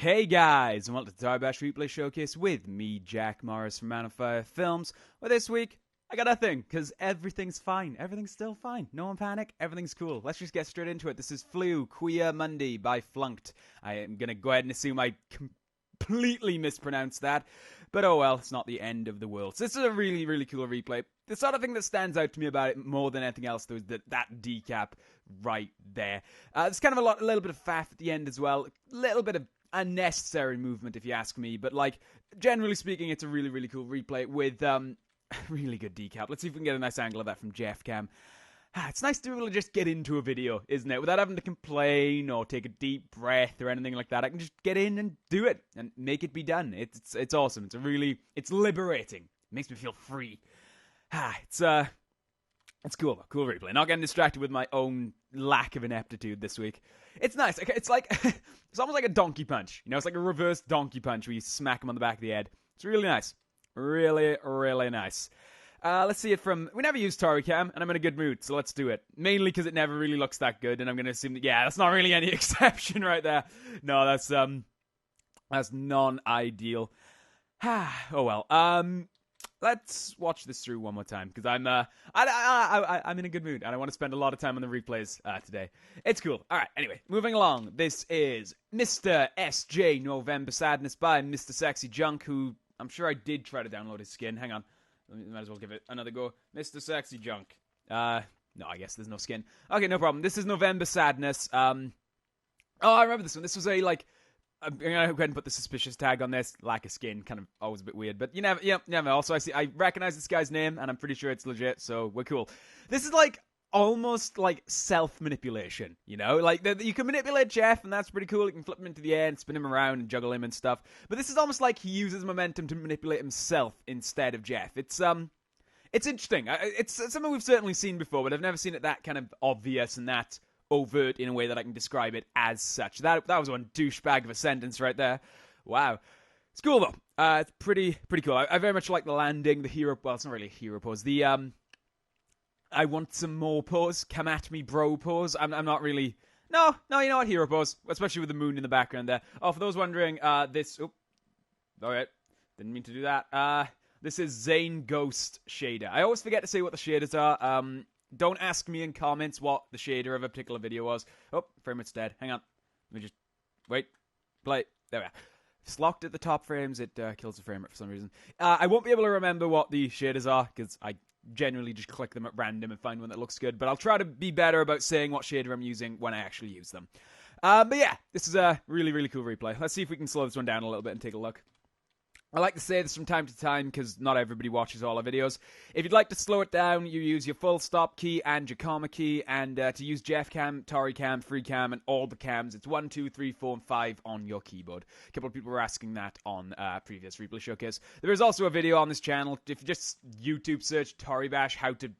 Hey guys, and welcome to the Toribash Replay Showcase with me, Jack Morris from Man on Fire Films. Well, this week, I got nothing, because everything's fine. Everything's still fine. No one panic. Everything's cool. Let's just get straight into it. This is Flu, Queer Monday by Flunked. I am going to go ahead and assume I completely mispronounced that. But oh well, it's not the end of the world. So this is a really, really cool replay. The sort of thing that stands out to me about it more than anything else, though, is that decap right there. There's kind of a little bit of faff at the end as well. A little bit of unnecessary movement, if you ask me. But, like, generally speaking, it's a really, really cool replay with really good decap. Let's see if we can get a nice angle of that from Jeff Cam. It's nice to be able to just get into a video, isn't it? Without having to complain or take a deep breath or anything like that. I can just get in and do it and make it be done. It's awesome. It's liberating. It makes me feel free. It's cool. Cool replay. Not getting distracted with my own lack of ineptitude this week. It's nice. It's like it's almost like a donkey punch. You know, it's like a reverse donkey punch where you smack him on the back of the head. It's really nice. Really, really nice. Let's see it from... We never use Toricam, and I'm in a good mood, so let's do it. Mainly because it never really looks that good, and I'm going to assume that, yeah, that's not really any exception right there. No, that's non-ideal. Oh well. Let's watch this through one more time, because I'm in a good mood, and I want to spend a lot of time on the replays today. It's cool. Alright, anyway, moving along. This is Mr. SJ November Sadness by Mr. Sexy Junk, who I'm sure I did try to download his skin. Hang on. Might as well give it another go. Mr. Sexy Junk. No, I guess there's no skin. Okay, no problem. This is November Sadness. Oh, I remember this one. This was a, like... I'm going to go ahead and put the suspicious tag on this. Lack of skin, kind of always a bit weird. But you never. Also, I recognize this guy's name, and I'm pretty sure it's legit, so we're cool. This is like almost like self-manipulation, you know? Like, you can manipulate Jeff, and that's pretty cool. You can flip him into the air and spin him around and juggle him and stuff. But this is almost like he uses momentum to manipulate himself instead of Jeff. It's interesting. It's something we've certainly seen before, but I've never seen it that kind of obvious and that overt in a way that I can describe it as such. That was one douchebag of a sentence right there. Wow. It's cool though. It's pretty cool. I very much like the landing, the hero... Well, it's not really a hero pose. The, I want some more pose. Come at me, bro pose. I'm not really... No, you know what? Hero pose. Especially with the moon in the background there. Oh, for those wondering, this... Oh, alright. Didn't mean to do that. This is Zane Ghost shader. I always forget to say what the shaders are. Don't ask me in comments what the shader of a particular video was. Oh, frame rate's dead. Hang on. Let me just... Wait. Play. There we are. If it's locked at the top frames, it kills the frame rate for some reason. I won't be able to remember what the shaders are, because I generally just click them at random and find one that looks good. But I'll try to be better about saying what shader I'm using when I actually use them. But yeah, this is a really, really cool replay. Let's see if we can slow this one down a little bit and take a look. I like to say this from time to time because not everybody watches all our videos. If you'd like to slow it down, you use your full stop key and your comma key. And to use Jeff Cam, Tori Cam, Free Cam, and all the cams, it's 1, 2, 3, 4, and 5 on your keyboard. A couple of people were asking that on previous replay showcase. There is also a video on this channel. If you just YouTube search Toribash, how to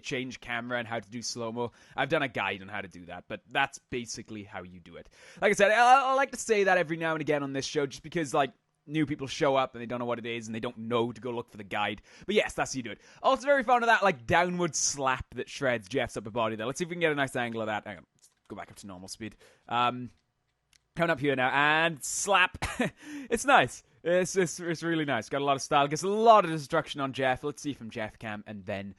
change camera and how to do slow-mo. I've done a guide on how to do that, but that's basically how you do it. Like I said, I like to say that every now and again on this show just because, like, new people show up and they don't know what it is and they don't know to go look for the guide. But yes, that's how you do it. Also very fond of that, like, downward slap that shreds Jeff's upper body there. Let's see if we can get a nice angle of that. Hang on. Let's go back up to normal speed. Coming up here now, and slap. It's nice. It's really nice. Got a lot of style. Gets a lot of destruction on Jeff. Let's see from Jeff Cam and then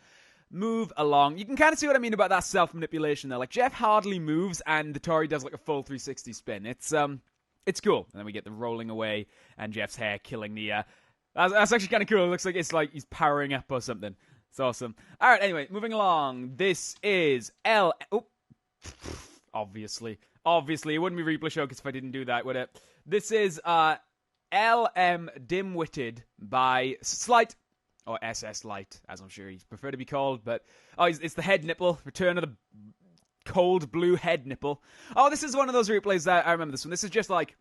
move along. You can kind of see what I mean about that self-manipulation there. Like, Jeff hardly moves and the Tori does like a full 360 spin. It's cool. And then we get the rolling away and Jeff's hair killing the... That's actually kind of cool. It looks like it's like he's powering up or something. It's awesome. All right, anyway, moving along. This is Oh, obviously. Obviously, it wouldn't be Replay Showcase if I didn't do that, would it? This is LM Dim-Witted by Slight, or SS Light, as I'm sure he'd prefer to be called. But it's the head nipple. Return of the cold blue head nipple. Oh, this is one of those replays that I remember this one. This is just like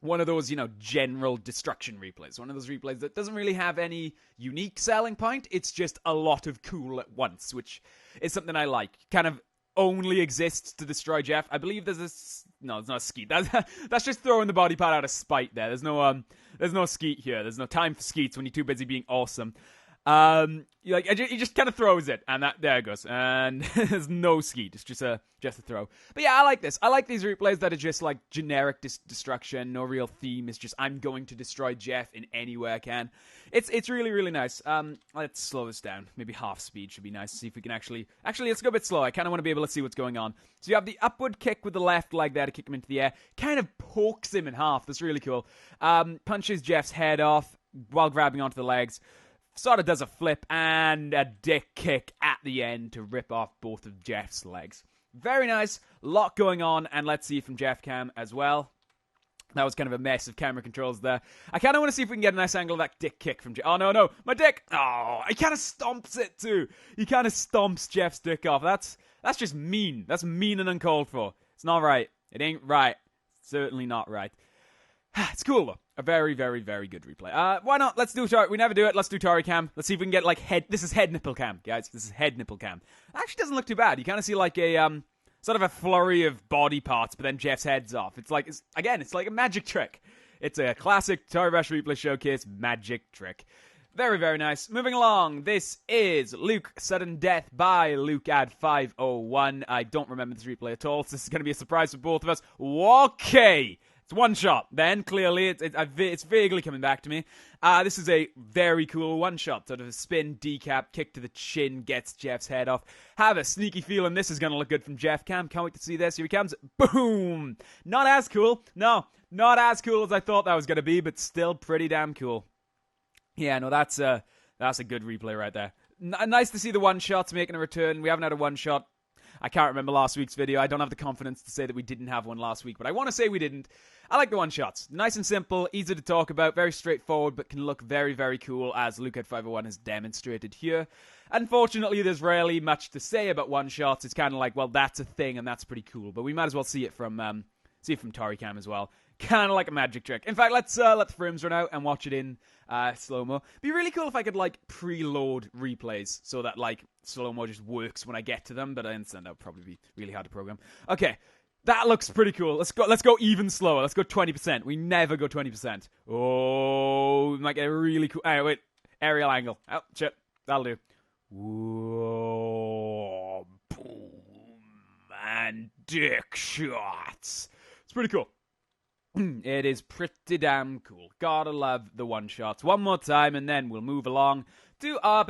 one of those, you know, general destruction replays. One of those replays that doesn't really have any unique selling point. It's just a lot of cool at once, which is something I like. Kind of only exists to destroy Jeff. I believe there's this... No, it's not a skeet. That's just throwing the body part out of spite there. There's no skeet here. There's no time for skeets when you're too busy being awesome. He just kind of throws it, and there it goes. And there's no skeet. It's just a throw. But yeah, I like this. I like these replays that are just like generic destruction, no real theme. It's just I'm going to destroy Jeff in any way I can. It's really, really nice. Let's slow this down. Maybe half speed should be nice. See if we can actually let's go a bit slow. I kind of want to be able to see what's going on. So you have the upward kick with the left leg there to kick him into the air. Kind of pokes him in half. That's really cool. Punches Jeff's head off while grabbing onto the legs. Sort of does a flip and a dick kick at the end to rip off both of Jeff's legs. Very nice. Lot going on, and let's see from Jeff Cam as well. That was kind of a mess of camera controls there. I kind of want to see if we can get a nice angle of that dick kick from Jeff. Oh, no. My dick. Oh, he kind of stomps it too. He kind of stomps Jeff's dick off. That's just mean. That's mean and uncalled for. It's not right. It ain't right. Certainly not right. It's cool though. A very, very, very good replay. Why not? Let's do Tori. We never do it. Let's do Tori Cam. Let's see if we can get like head. This is head nipple cam, guys. This is head nipple cam. Actually, doesn't look too bad. You kind of see like a sort of a flurry of body parts, but then Jeff's head's off. It's like it's like a magic trick. It's a classic Toribash replay showcase magic trick. Very, very nice. Moving along, this is Luke Sudden Death by LukeAd501. I don't remember this replay at all, so this is going to be a surprise for both of us. Okay. It's one shot. Then, clearly, it's vaguely coming back to me. This is a very cool one shot. Sort of a spin, decap, kick to the chin, gets Jeff's head off. Have a sneaky feeling this is going to look good from Jeff Cam. Can't wait to see this. Here he comes. Boom! Not as cool. No, not as cool as I thought that was going to be, but still pretty damn cool. Yeah, no, that's a good replay right there. Nice to see the one shots making a return. We haven't had a one shot. I can't remember last week's video. I don't have the confidence to say that we didn't have one last week, but I want to say we didn't. I like the one-shots. Nice and simple, easy to talk about, very straightforward, but can look very, very cool, as LukeAd501 has demonstrated here. Unfortunately, there's rarely much to say about one-shots. It's kind of like, well, that's a thing, and that's pretty cool, but we might as well see it from Tori Cam as well. Kind of like a magic trick. In fact, let's let the frames run out and watch it in slow-mo. Be really cool if I could, like, preload replays so that, like, slow-mo just works when I get to them, but I understand that would probably be really hard to program. Okay, that looks pretty cool. Let's go even slower. Let's go 20%. We never go 20%. Oh, we might get a really cool... Anyway, wait. Aerial angle. Oh, shit. That'll do. Whoa. Boom. And dick shots. It's pretty cool. It is pretty damn cool. Gotta love the one-shots. One more time, and then we'll move along to our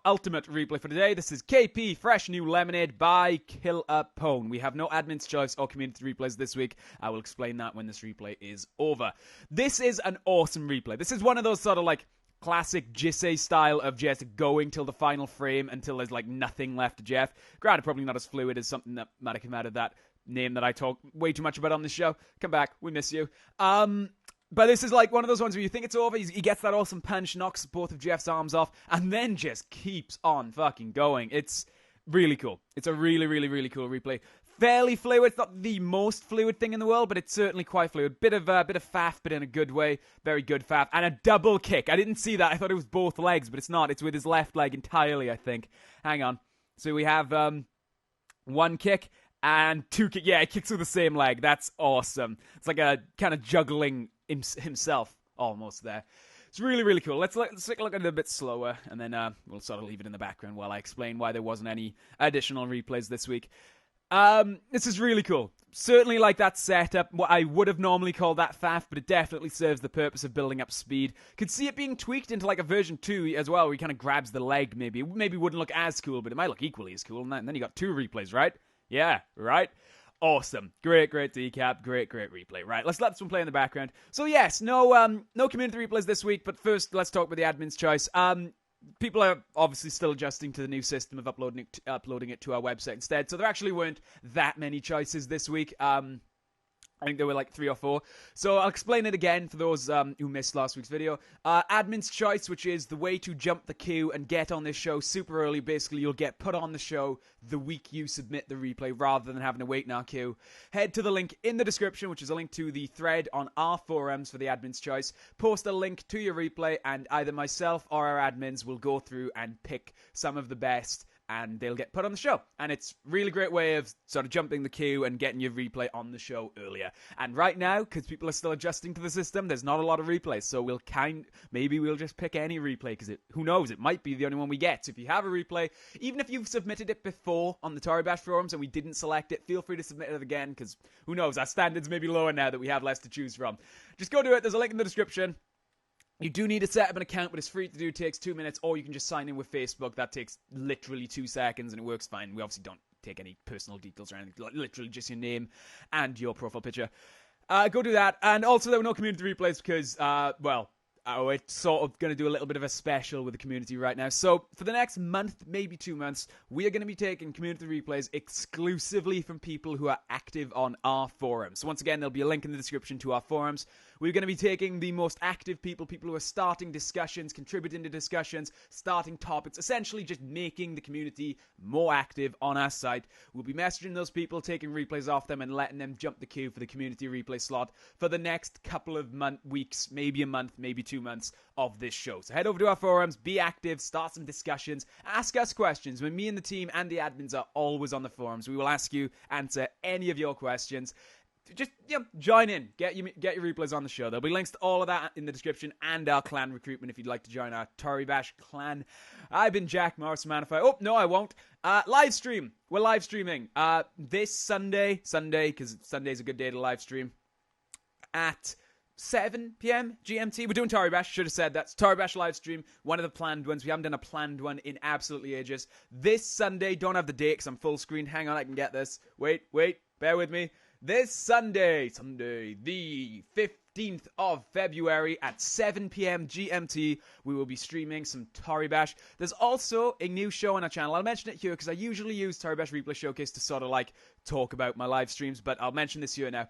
ultimate replay for today. This is KP Fresh New Lemonade by Killapone. We have no admin's choice or community replays this week. I will explain that when this replay is over. This is an awesome replay. This is one of those sort of like classic Jisei style of just going till the final frame until there's like nothing left of Jeff. Granted, probably not as fluid as something that might have come out of that name that I talk way too much about on this show. Come back, we miss you. But this is like one of those ones where you think it's over, he gets that awesome punch, knocks both of Jeff's arms off, and then just keeps on fucking going. It's really cool. It's a really, really, really cool replay. Fairly fluid. It's not the most fluid thing in the world, but it's certainly quite fluid. Bit of faff, but in a good way. Very good faff. And a double kick. I didn't see that. I thought it was both legs, but it's not. It's with his left leg entirely, I think. Hang on. So we have one kick and two kick. Yeah, he kicks with the same leg. That's awesome. It's like a kind of juggling himself almost there. It's really, really cool. Let's take a look at it a bit slower, and then we'll sort of leave it in the background while I explain why there wasn't any additional replays this week. This is really cool. Certainly like that setup, what I would have normally called that faff, but it definitely serves the purpose of building up speed. Could see it being tweaked into like a version 2 as well, where he kind of grabs the leg maybe. Maybe wouldn't look as cool, but it might look equally as cool. And then you got 2 replays, right? Yeah, right? Awesome. Great decap. Great replay. Right, let's let this one play in the background. So yes, no community replays this week, but first let's talk about the admin's choice. People are obviously still adjusting to the new system of uploading it to our website instead, so there actually weren't that many choices this week. I think there were like 3 or 4. So I'll explain it again for those who missed last week's video. Admin's choice, which is the way to jump the queue and get on this show super early. Basically, you'll get put on the show the week you submit the replay rather than having to wait in our queue. Head to the link in the description, which is a link to the thread on our forums for the admin's choice. Post a link to your replay, and either myself or our admins will go through and pick some of the best and they'll get put on the show. And it's a really great way of sort of jumping the queue and getting your replay on the show earlier. And right now, because people are still adjusting to the system, there's not a lot of replays, so maybe we'll just pick any replay, because who knows, it might be the only one we get. So if you have a replay, even if you've submitted it before on the Toribash forums and we didn't select it, feel free to submit it again, because who knows, our standards may be lower now that we have less to choose from. Just go do it. There's a link in the description. You do need to set up an account, but it's free to do. It takes 2 minutes, or you can just sign in with Facebook. That takes literally 2 seconds, and it works fine. We obviously don't take any personal details or anything. Literally just your name and your profile picture. Go do that. And also, there were no community replays because, we're sort of going to do a little bit of a special with the community right now. So for the next month, maybe 2 months, we are going to be taking community replays exclusively from people who are active on our forums. So once again, there'll be a link in the description to our forums. We're going to be taking the most active people who are starting discussions, contributing to discussions, starting topics, essentially just making the community more active on our site. We'll be messaging those people, taking replays off them, and letting them jump the queue for the community replay slot for the next couple of weeks, maybe a month, maybe 2 months of this show. So head over to our forums, be active, start some discussions, ask us questions. When me and the team and the admins are always on the forums, we will ask you, answer any of your questions. Just join in, get your replays on the show. There'll be links to all of that in the description, and our clan recruitment if you'd like to join our Toribash clan. I've been Jack Morris Manify. Oh no, I won't. Live stream. We're live streaming this Sunday, because Sunday's a good day to live stream at 7 p.m. GMT. We're doing Toribash. Should have said that's Toribash live stream. One of the planned ones. We haven't done a planned one in absolutely ages. This Sunday, don't have the date because I'm full screen. Hang on, I can get this. Wait, bear with me. This Sunday, the 15th of February at 7 p.m. GMT, we will be streaming some Toribash. There's also a new show on our channel. I'll mention it here because I usually use Toribash Replay Showcase to sort of talk about my live streams, but I'll mention this here now.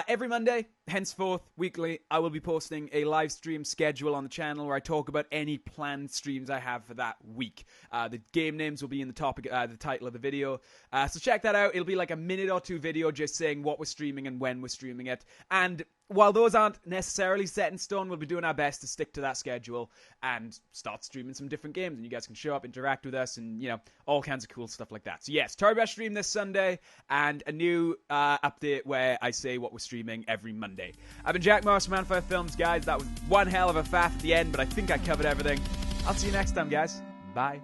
Every Monday, henceforth, weekly, I will be posting a live stream schedule on the channel where I talk about any planned streams I have for that week. The game names will be in the the title of the video. So check that out. It'll be like a minute or two video just saying what we're streaming and when we're streaming it. And while those aren't necessarily set in stone, we'll be doing our best to stick to that schedule and start streaming some different games. And you guys can show up, interact with us, and, all kinds of cool stuff like that. So yes, Toribash stream this Sunday, and a new update where I say what we're streaming every Monday. I've been Jack Morris from Manfire Films, guys. That was one hell of a faff at the end, but I think I covered everything. I'll see you next time, guys. Bye.